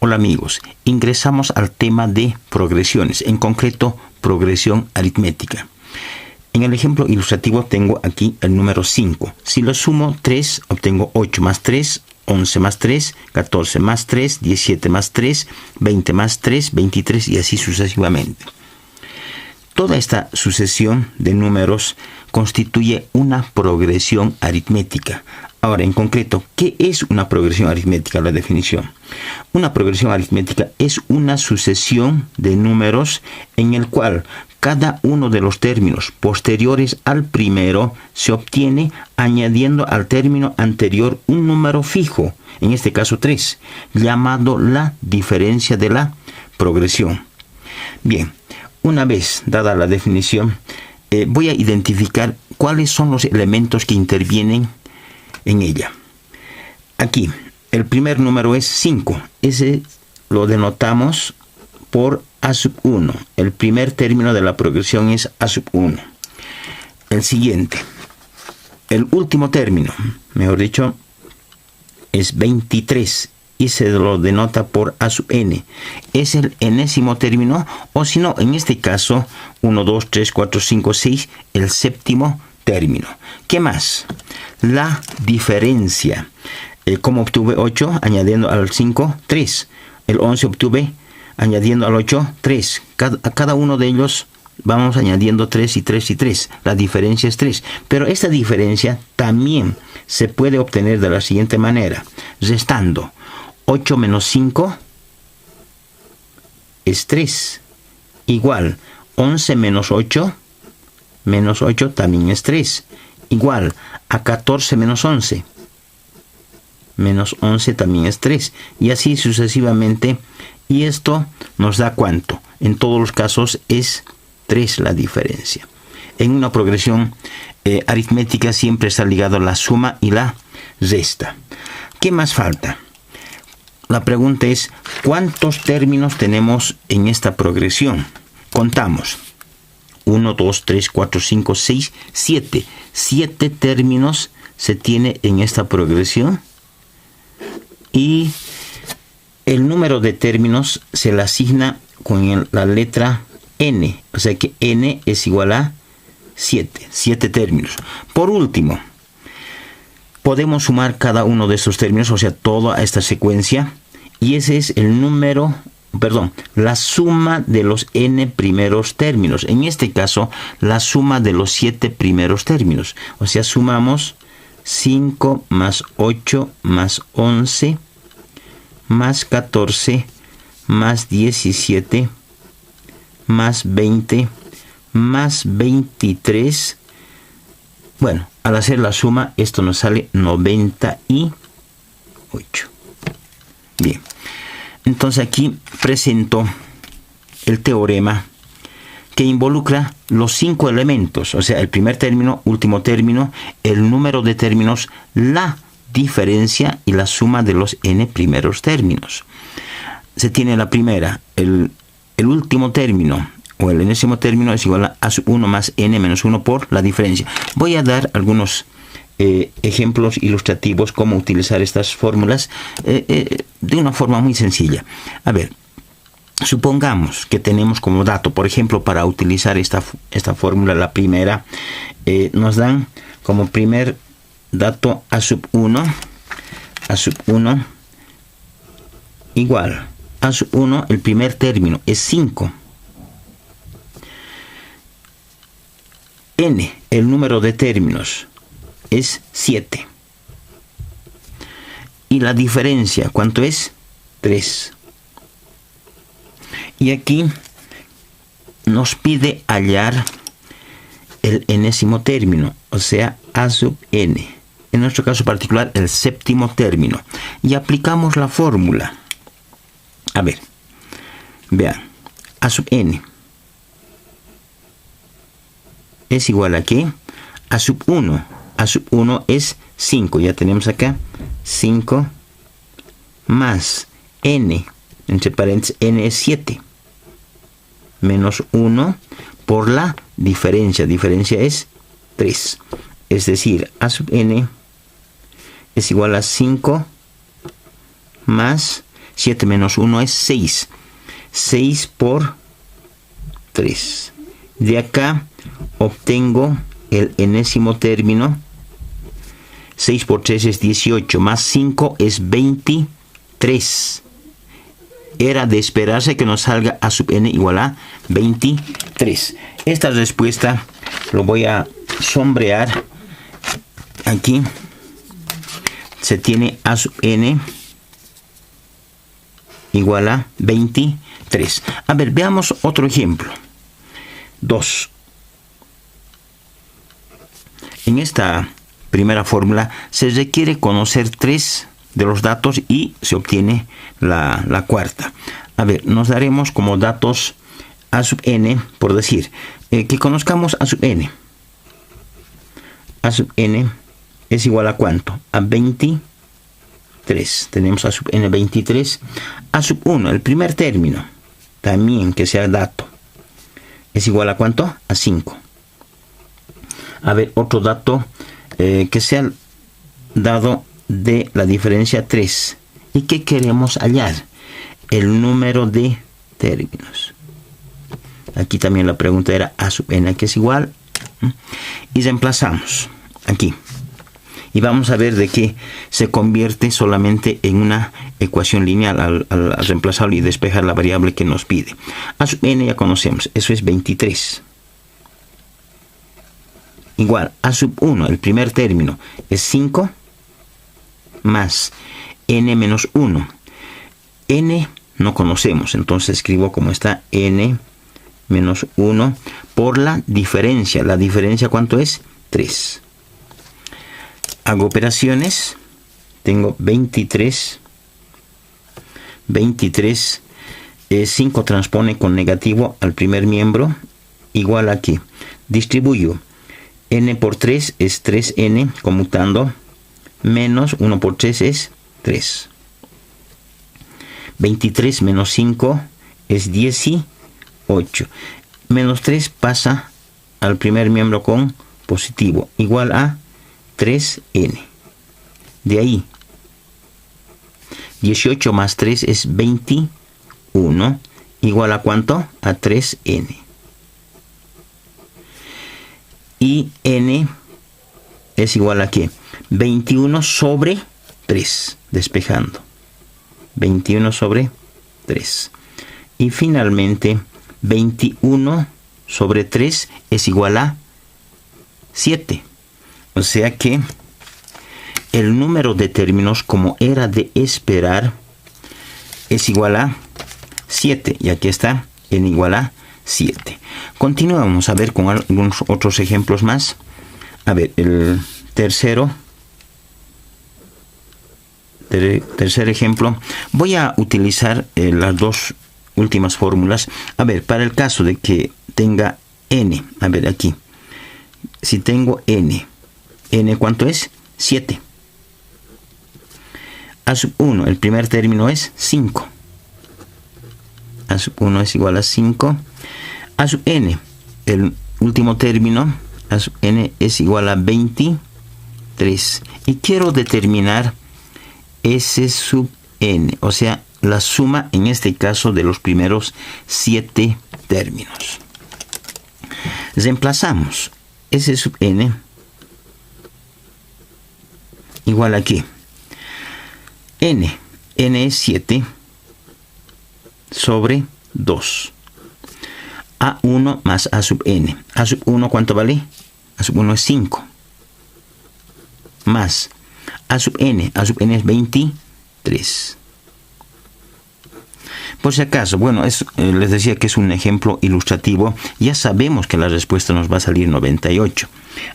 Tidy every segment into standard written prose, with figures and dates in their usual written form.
Hola amigos, ingresamos al tema de progresiones, en concreto progresión aritmética. En el ejemplo ilustrativo tengo aquí el número 5. Si lo sumo 3, obtengo 8 más 3, 11 más 3, 14 más 3, 17 más 3, 20 más 3, 23 y así sucesivamente. Toda esta sucesión de números constituye una progresión aritmética. Ahora, en concreto, ¿qué es una progresión aritmética? La definición. Una progresión aritmética es una sucesión de números en el cual cada uno de los términos posteriores al primero se obtiene añadiendo al término anterior un número fijo, en este caso 3, llamado la diferencia de la progresión. Bien, una vez dada la definición, voy a identificar cuáles son los elementos que intervienen en ella. Aquí, el primer número es 5. Ese lo denotamos por A sub 1. El primer término de la progresión es A sub 1. El siguiente, el último término, mejor dicho, es 23. Y se lo denota por A sub n. Es el enésimo término, o si no, en este caso, 1, 2, 3, 4, 5, 6, el séptimo término. ¿Qué más? La diferencia. ¿Cómo obtuve 8? Añadiendo al 5, 3. El 11 obtuve añadiendo al 8, 3. A cada uno de ellos vamos añadiendo 3 y 3 y 3. La diferencia es 3. Pero esta diferencia también se puede obtener de la siguiente manera. Restando 8 menos 5 es 3. Igual 11 menos 8 también es 3. Igual a 14 menos 11. Menos 11 también es 3. Y así sucesivamente. Y esto nos da ¿cuánto? En todos los casos es 3 la diferencia. En una progresión aritmética siempre está ligado la suma y la resta. ¿Qué más falta? La pregunta es, ¿cuántos términos tenemos en esta progresión? Contamos. 1, 2, 3, 4, 5, 6, 7. 7 términos se tiene en esta progresión. Y el número de términos se le asigna con la letra n. O sea que n es igual a 7. 7 términos. Por último, podemos sumar cada uno de estos términos, o sea, toda esta secuencia. Y ese es el número... la suma de los n primeros términos. En este caso, la suma de los 7 primeros términos. O sea, sumamos 5 más 8 más 11 más 14 más 17 más 20 más 23. Bueno, al hacer la suma, esto nos sale 98. Bien. Entonces aquí presento el teorema que involucra los 5 elementos, o sea, el primer término, último término, el número de términos, la diferencia y la suma de los n primeros términos. Se tiene la primera, el último término o el enésimo término es igual a sub 1 más n menos 1 por la diferencia. Voy a dar algunos ejemplos ilustrativos cómo utilizar estas fórmulas de una forma muy sencilla. A ver, supongamos que tenemos como dato, por ejemplo, para utilizar esta fórmula, la primera, nos dan como primer dato a sub 1 igual a sub 1, el primer término es 5. N, el número de términos, es 7. Y la diferencia, ¿cuánto es? 3. Y aquí nos pide hallar el enésimo término, o sea, a sub n. En nuestro caso particular, el séptimo término. Y aplicamos la fórmula. A ver, vean, a sub n es igual a ¿qué? A sub 1. A sub 1 es 5. Ya tenemos acá 5 más n, entre paréntesis, n es 7. Menos 1 por la diferencia. Diferencia es 3. Es decir, a sub n es igual a 5 más 7 menos 1 es 6. 6 por 3. De acá obtengo el enésimo término. 6 por 3 es 18, más 5 es 23. Era de esperarse que nos salga a sub n igual a 23. Esta respuesta lo voy a sombrear aquí. Se tiene a sub n igual a 23. A ver, veamos otro ejemplo. 2. En esta primera fórmula se requiere conocer 3 de los datos y se obtiene la cuarta. A ver, nos daremos como datos a sub n, por decir, que conozcamos a sub n. A sub n es igual a ¿cuánto? A 23. Tenemos a sub n 23. A sub 1, el primer término, también que sea dato, es igual a ¿cuánto? A 5. A ver, otro dato que sea dado de la diferencia 3. ¿Y qué queremos hallar? El número de términos. Aquí también la pregunta era a sub n, que es igual. Y reemplazamos aquí. Y vamos a ver de qué se convierte solamente en una ecuación lineal al reemplazarlo y despejar la variable que nos pide. A sub n ya conocemos, eso es 23. Igual, a sub 1, el primer término, es 5, más n menos 1. N no conocemos, entonces escribo como está n menos 1 por la diferencia. ¿La diferencia cuánto es? 3. Hago operaciones. Tengo 23. 23. 5 transpone con negativo al primer miembro. Igual aquí. Distribuyo. N por 3 es 3n, conmutando. Menos 1 por 3 es 3. 23 menos 5 es 18. Menos 3 pasa al primer miembro con positivo. Igual a 3n. De ahí, 18 más 3 es 21. Igual a ¿cuánto? A 3n. Y n es igual a ¿qué? 21 sobre 3. Despejando. 21 sobre 3. Y finalmente, 21 sobre 3 es igual a 7. O sea que el número de términos, como era de esperar, es igual a 7. Y aquí está n igual a 7. Continuamos a ver con algunos otros ejemplos más. A ver, el tercer ejemplo. Voy a utilizar las dos últimas fórmulas. A ver, para el caso de que tenga n. A ver, aquí. Si tengo n. ¿N cuánto es? 7. A sub 1, el primer término es 5. A sub 1 es igual a 5. A sub n, el último término, a sub n es igual a 23. Y quiero determinar S sub n, o sea, la suma en este caso de los primeros 7 términos. Reemplazamos S sub n igual a ¿qué? N es 7 sobre 2. A1 más A sub n. A sub 1, ¿cuánto vale? A sub 1 es 5. Más A sub n. A sub n es 23. Por si acaso, bueno, les decía que es un ejemplo ilustrativo. Ya sabemos que la respuesta nos va a salir 98.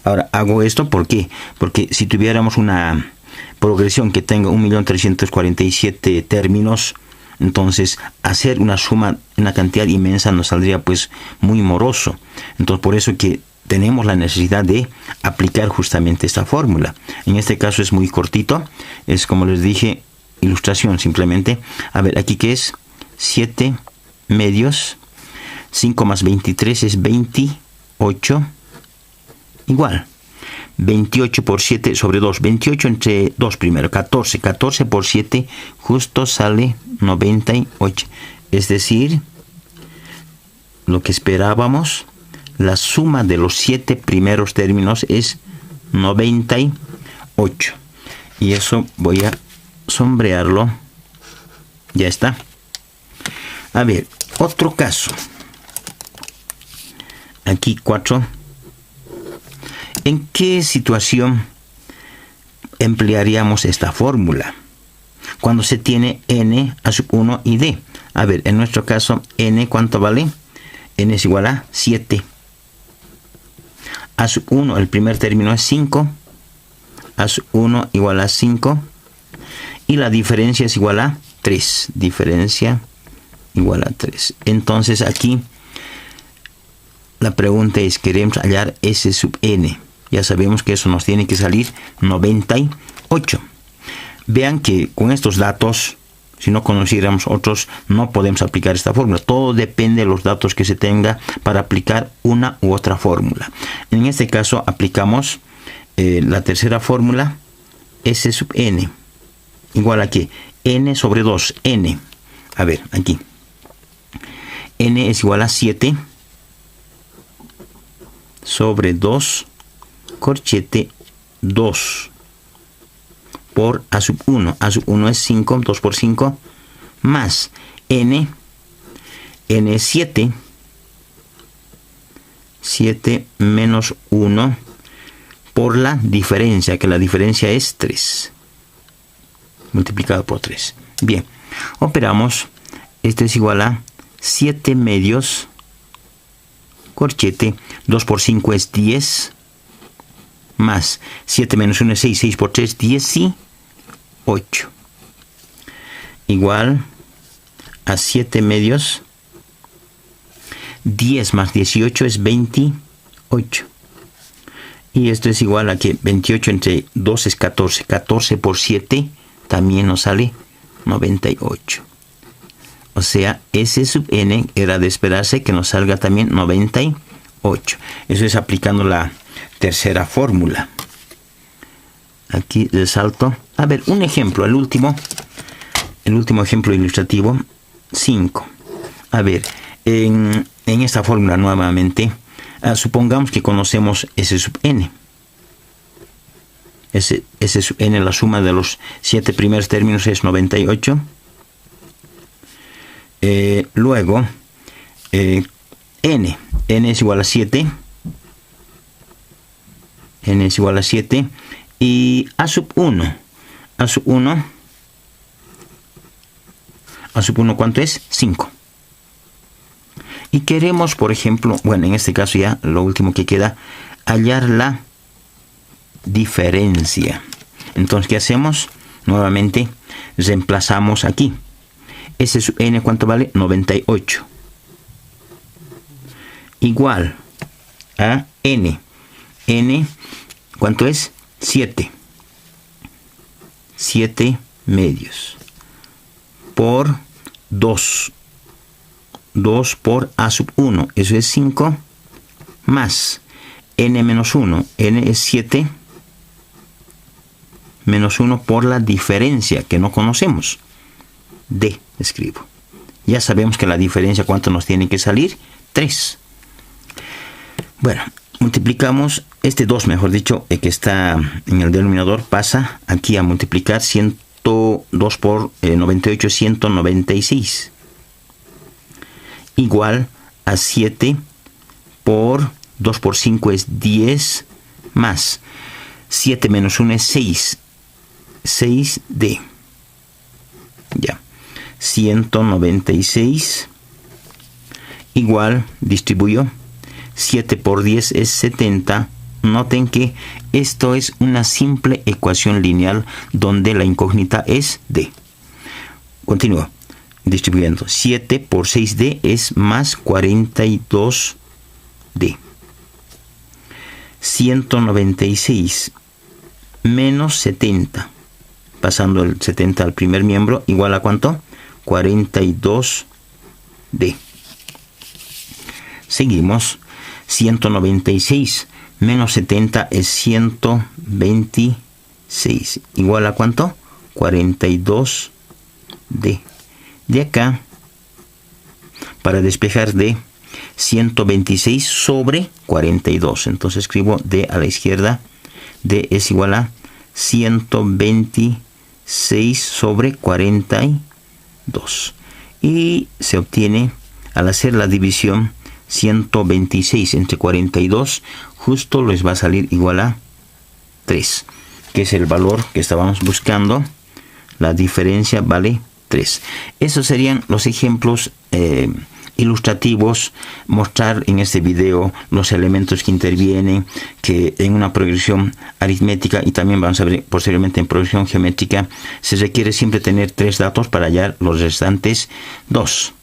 Ahora, hago esto ¿por qué? Porque si tuviéramos una progresión que tenga 1.347.000 términos, entonces hacer una suma, una cantidad inmensa nos saldría pues muy moroso. Entonces por eso que tenemos la necesidad de aplicar justamente esta fórmula. En este caso es muy cortito, es como les dije, ilustración simplemente. A ver, aquí que es 7 medios, 5 más 23 es 28, igual. 28 por 7 sobre 2. 28 entre 2 primero. 14. 14 por 7 justo sale 98. Es decir, lo que esperábamos, la suma de los 7 primeros términos es 98. Y eso voy a sombrearlo. Ya está. A ver, otro caso. Aquí 4. ¿En qué situación emplearíamos esta fórmula? Cuando se tiene n a sub 1 y d. A ver, en nuestro caso, n, ¿cuánto vale? N es igual a 7. A sub 1, el primer término es 5. A sub 1 igual a 5. Y la diferencia es igual a 3. Diferencia igual a 3. Entonces aquí la pregunta es, queremos hallar S sub n. Ya sabemos que eso nos tiene que salir 98. Vean que con estos datos, si no conociéramos otros, no podemos aplicar esta fórmula. Todo depende de los datos que se tenga para aplicar una u otra fórmula. En este caso aplicamos la tercera fórmula, S sub n. Igual a que n sobre 2, n. A ver, aquí. N es igual a 7 sobre 2 corchete 2 por a sub 1. A sub 1 es 5, 2 por 5, más n. N es 7. 7 menos 1 por la diferencia, que la diferencia es 3. Multiplicado por 3. Bien, operamos. Esto es igual a 7 medios corchete. 2 por 5 es 10. Más 7 menos 1 es 6. 6 por 3, 18. Igual a 7 medios. 10 más 18 es 28. Y esto es igual a que 28 entre 2 es 14. 14 por 7 también nos sale 98. O sea, S sub n era de esperarse que nos salga también 98. Eso es aplicando la tercera fórmula. Aquí le salto. A ver, un ejemplo, el último ejemplo ilustrativo, 5. A ver, en esta fórmula nuevamente, supongamos que conocemos S sub n. S sub n, la suma de los 7 primeros términos es 98. Luego, n es igual a 7. N es igual a 7. Y a sub 1. A sub 1, ¿cuánto es? 5. Y queremos, por ejemplo, bueno, en este caso ya lo último que queda, hallar la diferencia. Entonces, ¿qué hacemos? Nuevamente, reemplazamos aquí. S sub n, ¿cuánto vale? 98. Igual a n. N, ¿cuánto es? 7. 7 medios. Por 2. 2 por a sub 1. Eso es 5. Más n menos 1. N es 7. Menos 1 por la diferencia que no conocemos. D escribo. Ya sabemos que la diferencia, ¿cuánto nos tiene que salir? 3. Bueno, multiplicamos este 2, mejor dicho, que está en el denominador, pasa aquí a multiplicar 102 por 98, 196. Igual a 7 por 2 por 5 es 10, más 7 menos 1 es 6. 6D. Ya. 196 igual, distribuyo, 7 por 10 es 70. Noten que esto es una simple ecuación lineal donde la incógnita es D. Continúo distribuyendo. 7 por 6D es más 42D. 196 menos 70. Pasando el 70 al primer miembro, igual a ¿cuánto? 42D. Seguimos. 196 Menos 70 es 126. ¿Igual a cuánto? 42D. De acá, para despejar D, 126 sobre 42. Entonces escribo D a la izquierda. D es igual a 126 sobre 42. Y se obtiene, al hacer la división, 126 entre 42, justo les va a salir igual a 3, que es el valor que estábamos buscando. La diferencia vale 3. Esos serían los ejemplos ilustrativos, mostrar en este video los elementos que intervienen, que en una progresión aritmética, y también vamos a ver posteriormente en progresión geométrica, se requiere siempre tener 3 datos para hallar los restantes 2.